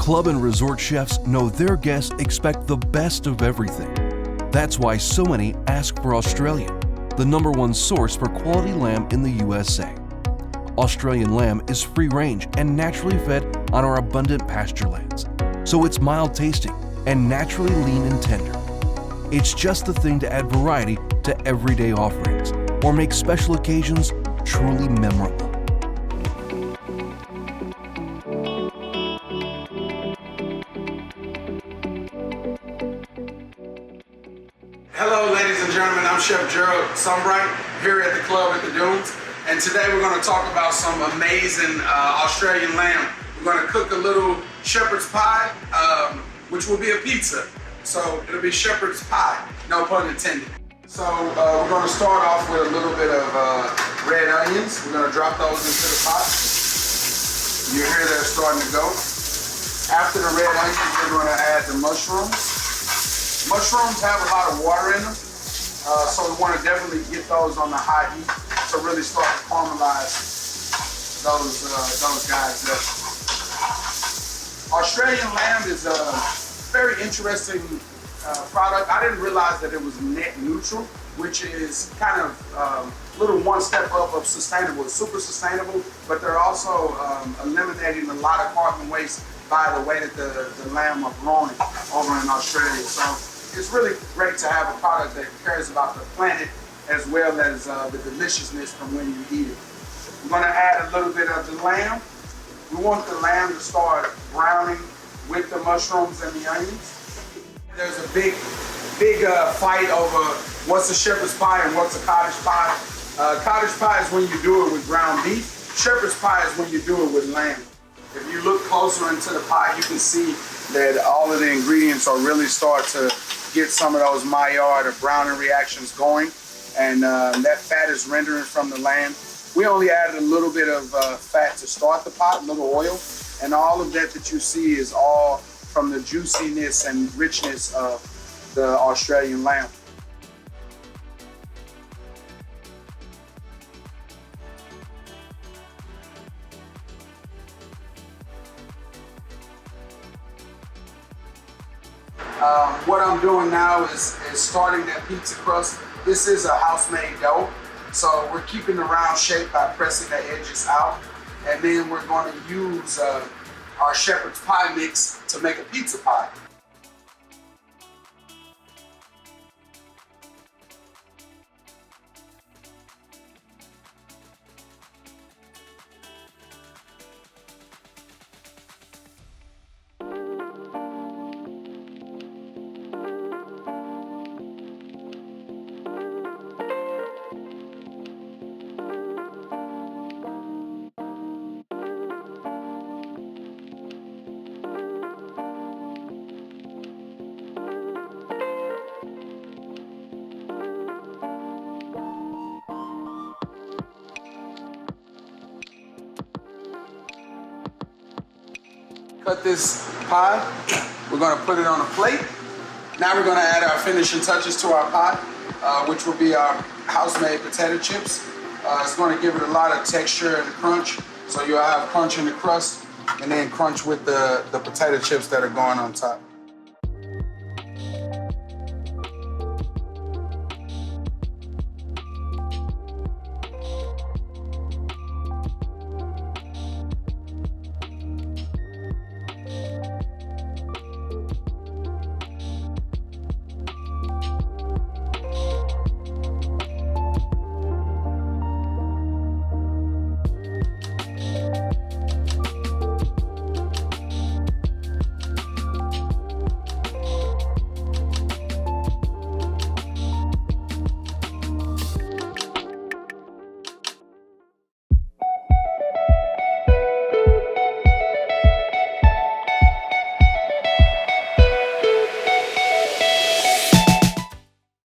Club and resort chefs know their guests expect the best of everything. That's why so many ask for Australian, the #1 source for quality lamb in the USA. Australian lamb is free-range and naturally fed on our abundant pasture lands, so it's mild tasting and naturally lean and tender. It's just the thing to add variety to everyday offerings or make special occasions truly memorable. Hello ladies and gentlemen, I'm Chef Gerald Sombright here at the club at the Dunes, and today we're going to talk about some amazing Australian lamb. We're going to cook a little shepherd's pie, which will be a pizza. So it'll be shepherd's pie, no pun intended. So we're going to start off with a little bit of red onions. We're going to drop those into the pot. You hear they're starting to go. After the red onions, we're going to add the mushrooms. Mushrooms have a lot of water in them, so we want to definitely get those on the high heat to really start to caramelize those guys there. Australian lamb is a very interesting product. I didn't realize that it was net neutral, which is kind of a little one step up of sustainable. It's super sustainable, but they're also eliminating a lot of carbon waste by the way that the lamb are growing over in Australia. So it's really great to have a product that cares about the planet as well as the deliciousness from when you eat it. I'm going to add a little bit of the lamb. We want the lamb to start browning with the mushrooms and the onions. There's a big fight over what's a shepherd's pie and what's a cottage pie. Cottage pie is when you do it with ground beef. Shepherd's pie is when you do it with lamb. If you look closer into the pie, you can see that all of the ingredients are really start to get some of those Maillard or browning reactions going, and that fat is rendering from the lamb. We only added a little bit of fat to start the pot, a little oil, and all of that you see is all from the juiciness and richness of the Australian lamb. What I'm doing now is starting that pizza crust. This is a house-made dough, so we're keeping the round shape by pressing the edges out, and then we're going to use our shepherd's pie mix to make a pizza pie. Cut this pie, we're going to put it on a plate. Now we're going to add our finishing touches to our pie, which will be our house-made potato chips. It's going to give it a lot of texture and crunch, so you'll have crunch in the crust and then crunch with the potato chips that are going on top.